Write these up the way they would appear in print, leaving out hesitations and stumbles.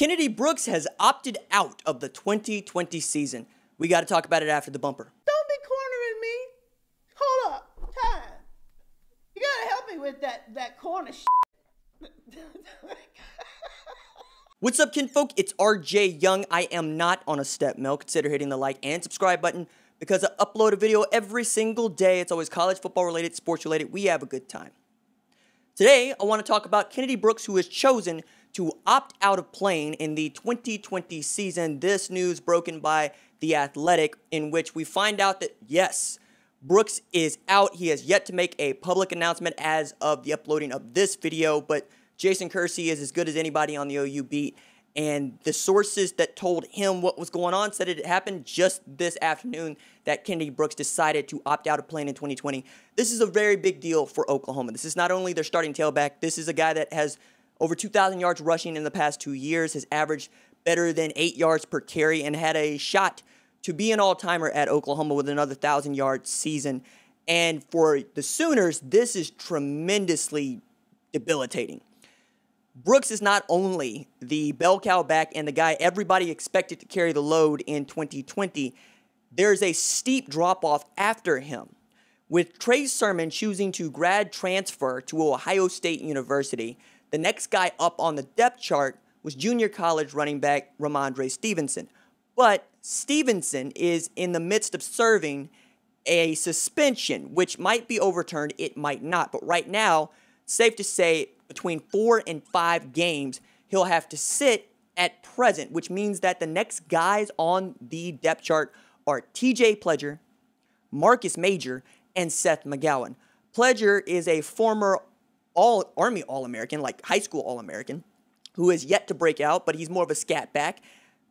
Kennedy Brooks has opted out of the 2020 season. We got to talk about it after the bumper. Don't be cornering me. Hold up. Time. You got to help me with that corner shit. What's up, kinfolk? It's RJ Young. I am not on a step mill. Consider hitting the like and subscribe button because I upload a video every single day. It's always college football related, sports related. We have a good time. Today, I want to talk about Kennedy Brooks, who has chosen to opt out of playing in the 2020 season. This news broken by The Athletic, in which we find out that, yes, Brooks is out. He has yet to make a public announcement as of the uploading of this video, but Jason Kersey is as good as anybody on the OU beat, and the sources that told him what was going on said it happened just this afternoon that Kennedy Brooks decided to opt out of playing in 2020. This is a very big deal for Oklahoma. This is not only their starting tailback, this is a guy that has over 2,000 yards rushing in the past 2 years, has averaged better than 8 yards per carry, and had a shot to be an all-timer at Oklahoma with another 1,000-yard season. And for the Sooners, this is tremendously debilitating. Brooks is not only the bell cow back and the guy everybody expected to carry the load in 2020, there's a steep drop-off after him, with Trey Sermon choosing to grad transfer to Ohio State University. The next guy up on the depth chart was junior college running back Ramondre Stevenson. But Stevenson is in the midst of serving a suspension, which might be overturned, it might not. But right now, safe to say, between 4 and 5 games, he'll have to sit at present, which means that the next guys on the depth chart are TJ Pledger, Marcus Major, and Seth Mcgowan. Pledger is a former Army All-American, like high school All-American, who is yet to break out, but he's more of a scat back.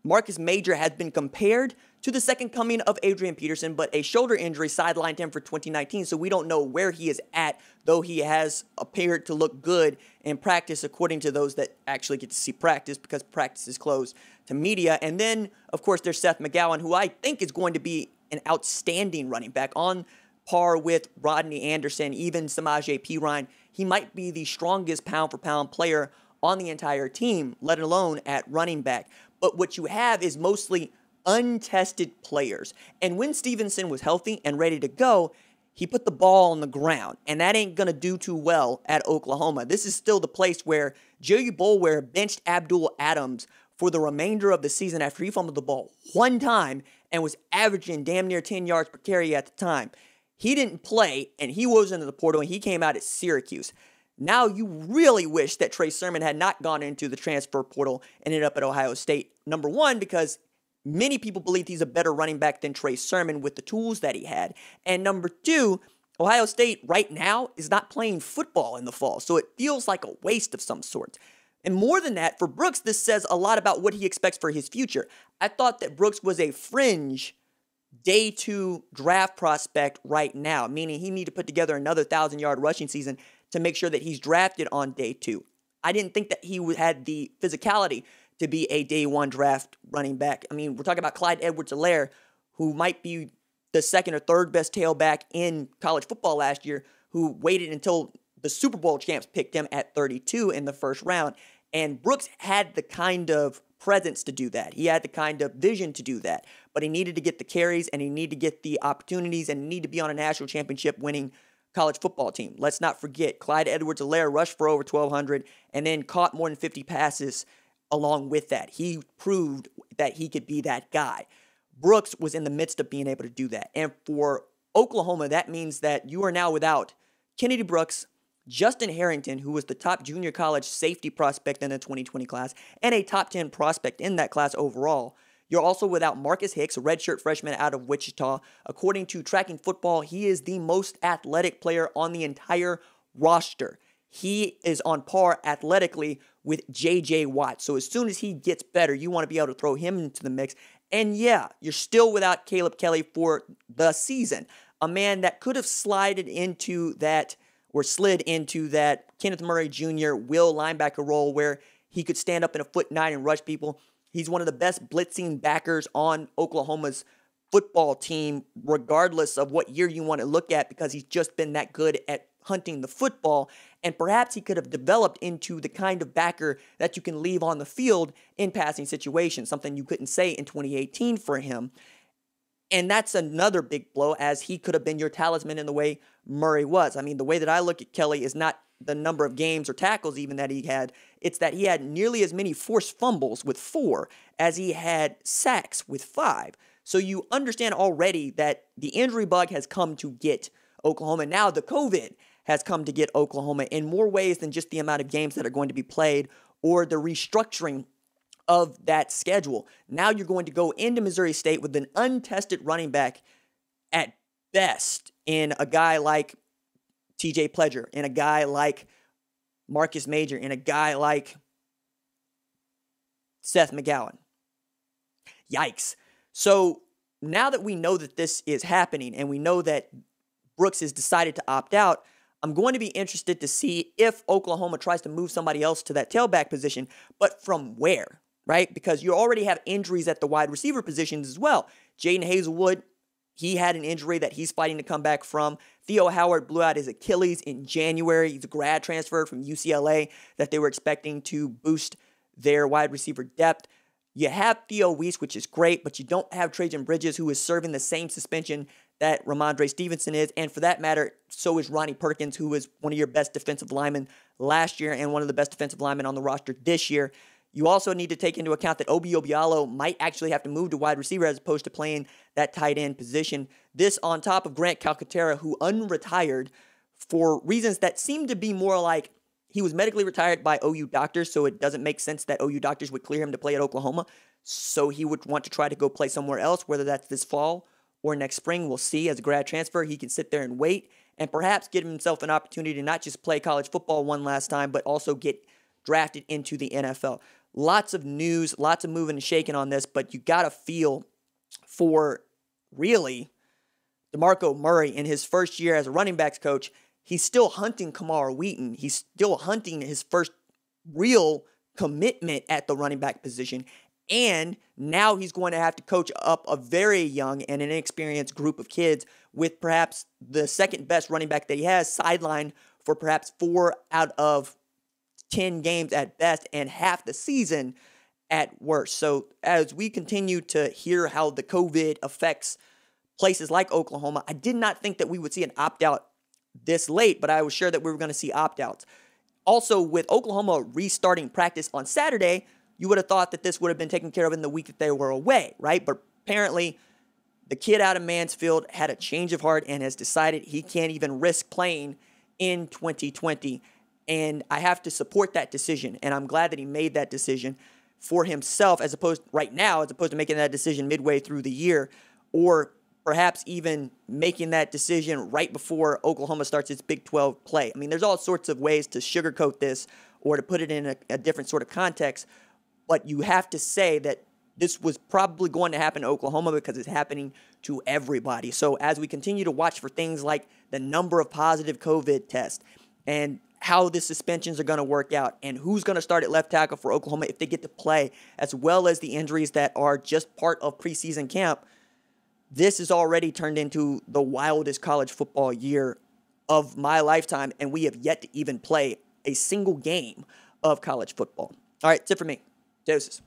Marcus Major has been compared to the second coming of Adrian Peterson, but a shoulder injury sidelined him for 2019, so we don't know where he is at, though he has appeared to look good in practice, according to those that actually get to see practice, because practice is closed to media. And then, of course, there's Seth Mcgowan, who I think is going to be an outstanding running back, on par with Rodney Anderson, even Samaje Perine. He might be the strongest pound-for-pound player on the entire team, let alone at running back. But what you have is mostly untested players. And when Stevenson was healthy and ready to go, he put the ball on the ground, and that ain't going to do too well at Oklahoma. This is still the place where Jerry Boulware benched Abdul Adams for the remainder of the season after he fumbled the ball one time and was averaging damn near 10 yards per carry at the time. He didn't play, and he was into the portal, and he came out at Syracuse. Now you really wish that Trey Sermon had not gone into the transfer portal and ended up at Ohio State. Number one, because many people believe he's a better running back than Trey Sermon with the tools that he had. And number two, Ohio State right now is not playing football in the fall, so it feels like a waste of some sort. And more than that, for Brooks, this says a lot about what he expects for his future. I thought that Brooks was a fringe day 2 draft prospect right now, meaning he need to put together another 1,000-yard rushing season to make sure that he's drafted on day 2. I didn't think that he had the physicality to be a day 1 draft running back. I mean, we're talking about Clyde Edwards-Helaire, who might be the second or third best tailback in college football last year, who waited until the Super Bowl champs picked him at 32 in the first round. And Brooks had the kind of presence to do that. He had the kind of vision to do that. But he needed to get the carries, and he needed to get the opportunities, and he needed to be on a national championship winning college football team. Let's not forget, Clyde Edwards-Helaire rushed for over 1,200 and then caught more than 50 passes along with that. He proved that he could be that guy. Brooks was in the midst of being able to do that. And for Oklahoma, that means that you are now without Kennedy Brooks, Justin Harrington, who was the top junior college safety prospect in the 2020 class and a top 10 prospect in that class overall. You're also without Marcus Hicks, a redshirt freshman out of Wichita. According to Tracking Football, he is the most athletic player on the entire roster. He is on par athletically with J.J. Watt. So as soon as he gets better, you want to be able to throw him into the mix. And yeah, you're still without Caleb Kelly for the season, a man that could have slid into that Kenneth Murray Jr. will linebacker role where he could stand up in a 4'9" and rush people. He's one of the best blitzing backers on Oklahoma's football team, regardless of what year you want to look at, because he's just been that good at hunting the football, and perhaps he could have developed into the kind of backer that you can leave on the field in passing situations, something you couldn't say in 2018 for him. And that's another big blow, as he could have been your talisman in the way Murray was. I mean, the way that I look at Kelly is not the number of games or tackles even that he had. It's that he had nearly as many forced fumbles with 4 as he had sacks with 5. So you understand already that the injury bug has come to get Oklahoma. Now the COVID has come to get Oklahoma in more ways than just the amount of games that are going to be played or the restructuring of that schedule. Now you're going to go into Missouri State with an untested running back at best in a guy like TJ Pledger, in a guy like Marcus Major, in a guy like Seth Mcgowan. Yikes. So now that we know that this is happening and we know that Brooks has decided to opt out, I'm going to be interested to see if Oklahoma tries to move somebody else to that tailback position, but from where, right? Because you already have injuries at the wide receiver positions as well. Jaden Hazelwood, he had an injury that he's fighting to come back from. Theo Howard blew out his Achilles in January. He's a grad transfer from UCLA that they were expecting to boost their wide receiver depth. You have Theo Weiss, which is great, but you don't have Trajan Bridges, who is serving the same suspension that Ramondre Stevenson is. And for that matter, so is Ronnie Perkins, who is one of your best defensive linemen last year and one of the best defensive linemen on the roster this year. You also need to take into account that Obi Obialo might actually have to move to wide receiver as opposed to playing that tight end position. This on top of Grant Calcaterra, who unretired for reasons that seem to be more like he was medically retired by OU doctors, so it doesn't make sense that OU doctors would clear him to play at Oklahoma. So he would want to try to go play somewhere else, whether that's this fall or next spring. We'll see. As a grad transfer, he can sit there and wait and perhaps give himself an opportunity to not just play college football one last time, but also get drafted into the NFL. Lots of news, lots of moving and shaking on this, but you got to feel for really DeMarco Murray in his first year as a running backs coach. He's still hunting Kamar Wheaton. He's still hunting his first real commitment at the running back position. And now he's going to have to coach up a very young and inexperienced group of kids with perhaps the second best running back that he has sidelined for perhaps 4 out of 10 games at best and half the season at worst. So as we continue to hear how the COVID affects places like Oklahoma, I did not think that we would see an opt-out this late, but I was sure that we were going to see opt-outs. Also, with Oklahoma restarting practice on Saturday, you would have thought that this would have been taken care of in the week that they were away, right? But apparently, the kid out of Mansfield had a change of heart and has decided he can't even risk playing in 2020. And I have to support that decision, and I'm glad that he made that decision for himself as opposed to making that decision midway through the year, or perhaps even making that decision right before Oklahoma starts its Big 12 play. I mean, there's all sorts of ways to sugarcoat this or to put it in a different sort of context, but you have to say that this was probably going to happen to Oklahoma because it's happening to everybody. So as we continue to watch for things like the number of positive COVID tests and how the suspensions are going to work out and who's going to start at left tackle for Oklahoma if they get to play, as well as the injuries that are just part of preseason camp, this has already turned into the wildest college football year of my lifetime, and we have yet to even play a single game of college football. All right, that's it for me. Deuces.